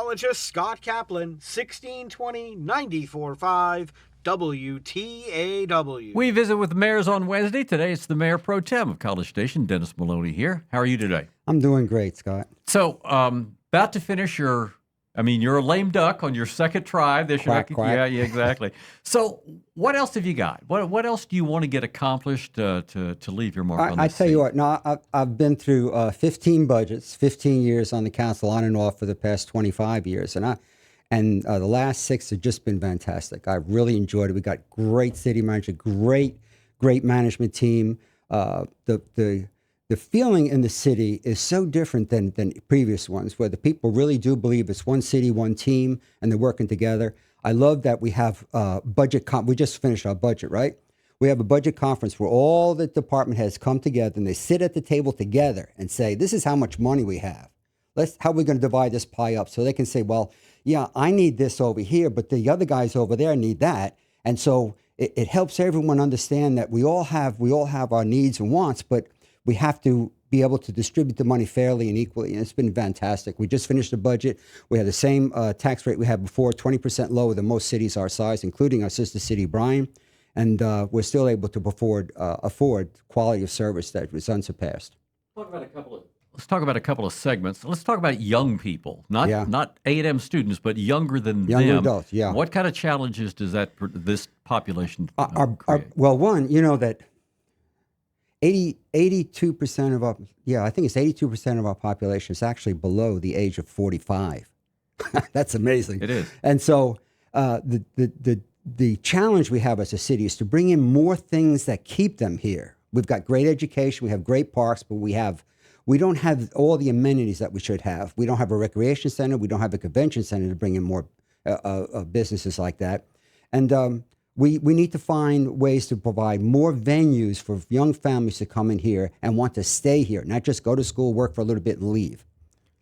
meteorologist Scott Kaplan, 1620-94.5 WTAW. We visit with mayors on Wednesday. Today it's the Mayor Pro Tem of College Station, Dennis Maloney here. How are you today? I'm doing great, Scott. So, about to finish you're a lame duck on your second try this year. Quack, quack. Yeah, exactly. So, what else have you got? What else do you want to get accomplished to leave your mark on this I tell seat? you what, no, I've been through 15 budgets, 15 years on the council, on and off for the past 25 years, and the last 6 have just been fantastic. I really enjoyed it. We got great city manager, great management team. The feeling in the city is so different than previous ones, where the people really do believe it's one city, one team, and they're working together. I love that we have we just finished our budget, right? We have a budget conference where all the department heads come together and they sit at the table together and say, this is how much money we have. How are we going to divide this pie up? So they can say, well, yeah, I need this over here, but the other guys over there need that. And so it helps everyone understand that we all have our needs and wants, but we have to be able to distribute the money fairly and equally, and it's been fantastic. We just finished the budget. We had the same tax rate we had before, 20% lower than most cities our size, including our sister city, Bryan, and we're still able to afford quality of service that was unsurpassed. Let's talk about a couple of segments. Let's talk about young people, not A&M students, but younger than Younger them. adults, yeah. What kind of challenges does this population create? Well, one, you know that 82% of I think it's 82% of our population is actually below the age of 45. That's amazing. It is. And so the challenge we have as a city is to bring in more things that keep them here. We've got great education, we have great parks, but we don't have all the amenities that we should have. We don't have a recreation center, we don't have a convention center to bring in more businesses like that. And we need to find ways to provide more venues for young families to come in here and want to stay here, not just go to school, work for a little bit, and leave.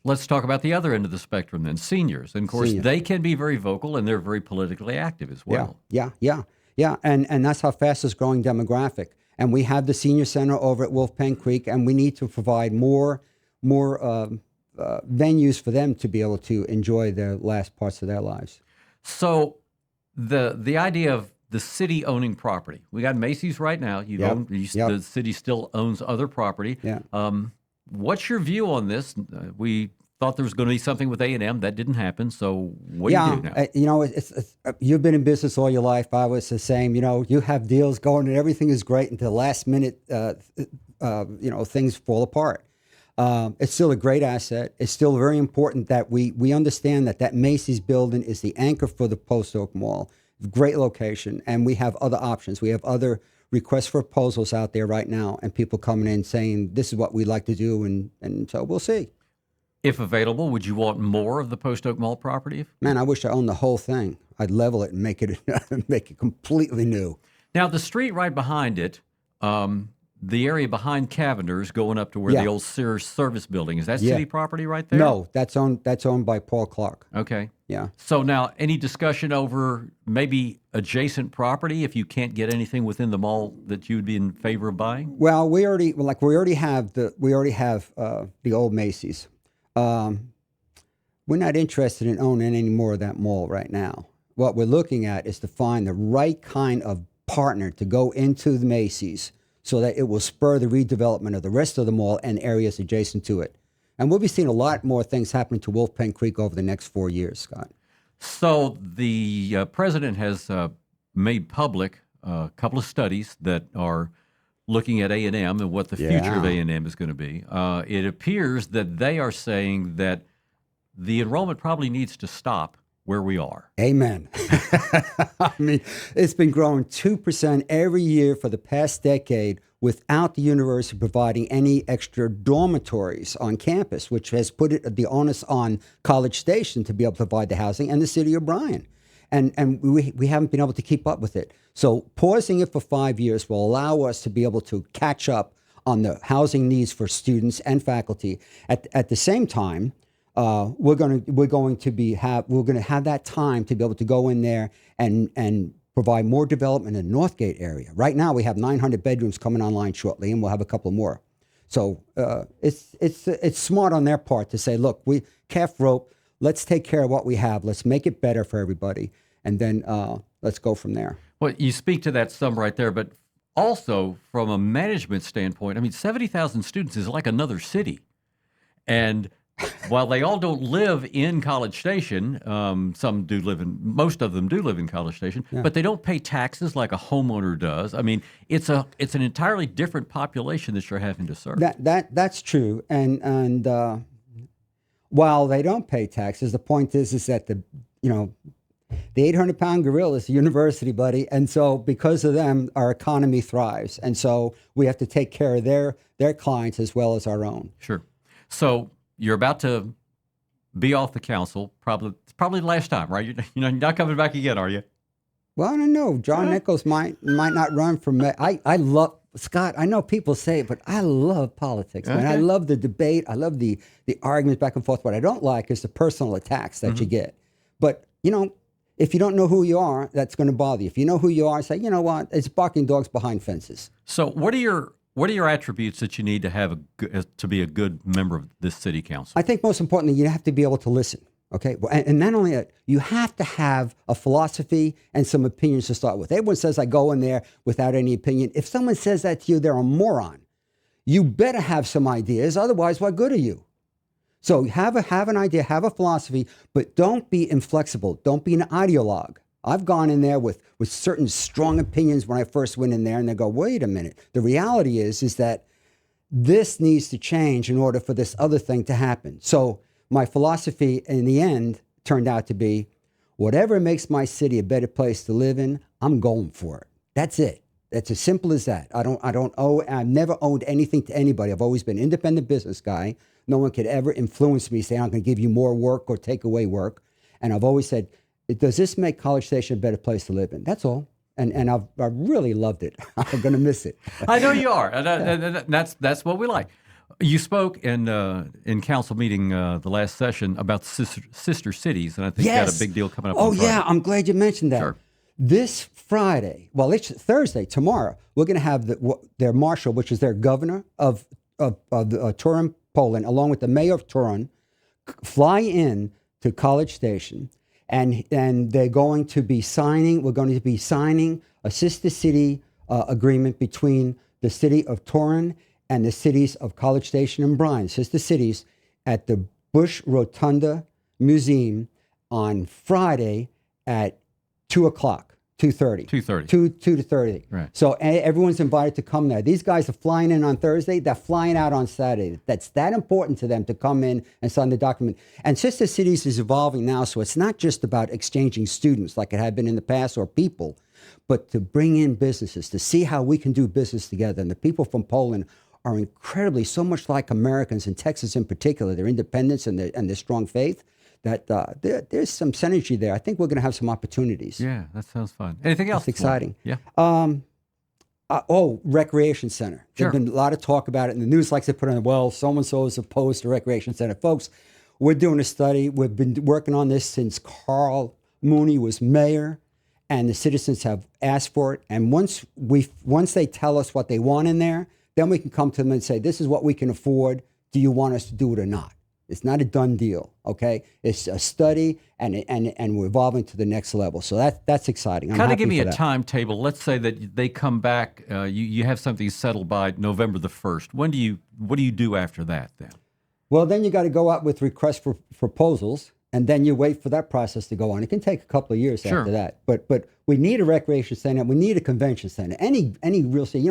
Let's talk about the other end of the spectrum then, seniors. And of course, they can be very vocal and they're very politically active as well. Yeah. And that's our fastest growing demographic. And we have the senior center over at Wolfpen Creek, and we need to provide more venues for them to be able to enjoy their last parts of their lives. So the idea of the city owning property. We got Macy's right now. The city still owns other property. Yeah. What's your view on this? We thought there was going to be something with A&M. That didn't happen. So what do you do now? It's you've been in business all your life. I was the same. You have deals going and everything is great until the last minute, things fall apart. It's still a great asset. It's still very important that we understand that Macy's building is the anchor for the Post Oak Mall. Great location, and we have other options. We have other requests for proposals out there right now, and people coming in saying this is what we'd like to do, and so we'll see. If available, would you want more of the Post Oak Mall property? Man, I wish I owned the whole thing. I'd level it and make it completely new. Now, the street right behind it, the area behind Cavender's going up to where the old Sears service building, is that city property right there? No, that's owned by Paul Clark. Okay. Yeah. So now, any discussion over maybe adjacent property if you can't get anything within the mall that you'd be in favor of buying? Well, we already have the old Macy's. We're not interested in owning any more of that mall right now. What we're looking at is to find the right kind of partner to go into the Macy's so that it will spur the redevelopment of the rest of the mall and areas adjacent to it. And we'll be seeing a lot more things happening to Wolfpen Creek over the next 4 years, Scott. So the president has made public a couple of studies that are looking at A&M and what the future of A&M is going to be. It appears that they are saying that the enrollment probably needs to stop where we are. Amen. I mean, it's been growing 2% every year for the past decade without the university providing any extra dormitories on campus, which has put the onus on College Station to be able to provide the housing and the city of Bryan. And we haven't been able to keep up with it. So pausing it for 5 years will allow us to be able to catch up on the housing needs for students and faculty. At the same time, we're going to have that time to be able to go in there and provide more development in the Northgate area. Right now, we have 900 bedrooms coming online shortly, and we'll have a couple more. So it's smart on their part to say, look, calf rope. let's take care of what we have. Let's make it better for everybody. And then let's go from there. Well, you speak to that some right there, but also from a management standpoint, I mean, 70,000 students is like another city. And while they all don't live in College Station, most of them do live in College Station, but they don't pay taxes like a homeowner does. I mean, it's an entirely different population that you're having to serve. That's true. And while they don't pay taxes, the point is that the 800-pound gorilla is the university, buddy. And so because of them, our economy thrives. And so we have to take care of their clients as well as our own. Sure. So you're about to be off the council. It's probably the last time, right? You're not coming back again, are you? Well, I don't know. John Nichols might not run for mayor. I love, Scott, I know people say it, but I love politics, man. I love the debate. I love the arguments back and forth. What I don't like is the personal attacks that you get. But, if you don't know who you are, that's going to bother you. If you know who you are, say, you know what? It's barking dogs behind fences. So what are your attributes that you need to have to be a good member of this city council? I think most importantly, you have to be able to listen. Okay, and not only that, you have to have a philosophy and some opinions to start with. Everyone says I go in there without any opinion. If someone says that to you, they're a moron. You better have some ideas, otherwise, what good are you? So have an idea, have a philosophy, but don't be inflexible. Don't be an ideologue. I've gone in there with certain strong opinions when I first went in there, and they go, wait a minute. The reality is that this needs to change in order for this other thing to happen. So my philosophy in the end turned out to be, whatever makes my city a better place to live in, I'm going for it. That's it. That's as simple as that. I've never owned anything to anybody. I've always been an independent business guy. No one could ever influence me, say I'm going to give you more work or take away work. And I've always said, does this make College Station a better place to live in? That's all. And I've really loved it. I'm going to miss it. I know you are. And that's what we like. You spoke in council meeting the last session about sister cities, and I think you got a big deal coming up. Oh, on Friday. yeah. I'm glad you mentioned that. Sure. This Friday, well, it's Thursday, tomorrow, we're going to have their marshal, which is their governor of Turin, Poland, along with the mayor of Turin, fly in to College Station, and they're going to be signing. We're going to be signing a sister city agreement between the city of Turin and the cities of College Station and Bryan, sister cities, at the Bush Rotunda Museum on Friday at 2:00. 2:30. 2:30. 2:30. Right. So everyone's invited to come there. These guys are flying in on Thursday. They're flying out on Saturday. That's that important to them to come in and sign the document. And Sister Cities is evolving now, so it's not just about exchanging students like it had been in the past or people, but to bring in businesses, to see how we can do business together. And the people from Poland are incredibly, so much like Americans, in Texas in particular, their independence and their strong faith, that there's some synergy there. I think we're going to have some opportunities. Yeah, that sounds fun. Anything else? That's exciting. Yeah. Recreation center. Sure. There's been a lot of talk about it, and the news likes to put on, well, so-and-so is opposed to recreation center. Folks, we're doing a study. We've been working on this since Carl Mooney was mayor, and the citizens have asked for it. And once they tell us what they want in there, then we can come to them and say, this is what we can afford. Do you want us to do it or not? It's not a done deal, okay? It's a study, and we're evolving to the next level. So that's exciting. Kind of give me a timetable. Let's say that they come back. You have something settled by November the 1st. What do you do after that then? Well, then you got to go out with requests for proposals, and then you wait for that process to go on. It can take a couple of years after that. But we need a recreation center. We need a convention center. Any real city,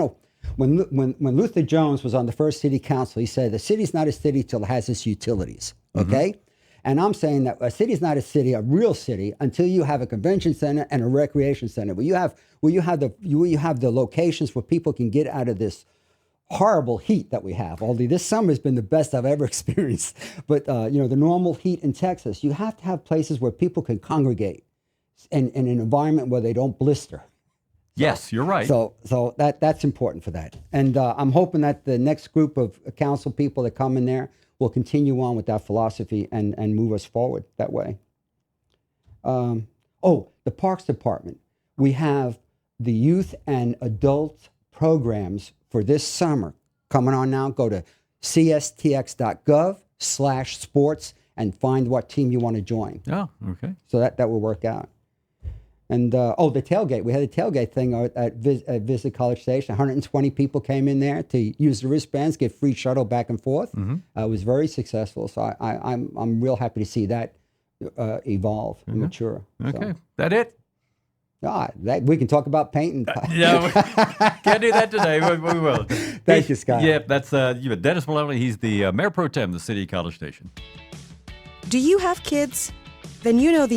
When Luther Jones was on the first city council, he said the city's not a city till it has its utilities. Okay, and I'm saying that a city's not a city, a real city, until you have a convention center and a recreation center. Where you have the locations where people can get out of this horrible heat that we have. Although this summer has been the best I've ever experienced, but the normal heat in Texas, you have to have places where people can congregate in an environment where they don't blister. Yes, you're right. So that's important for that. And I'm hoping that the next group of council people that come in there will continue on with that philosophy and move us forward that way. The Parks Department. We have the youth and adult programs for this summer coming on now. Go to cstx.gov/sports and find what team you want to join. Oh, okay. So that will work out. And the tailgate. We had a tailgate thing at Visit College Station. 120 people came in there to use the wristbands, get free shuttle back and forth. It was very successful. So I'm real happy to see that evolve and mature. Okay, So, that it? we can talk about painting. No, can't do that today. We will. Thank you, Scott. Yeah, that's Dennis Maloney. He's the Mayor Pro Tem of the City of College Station. Do you have kids? Then you know the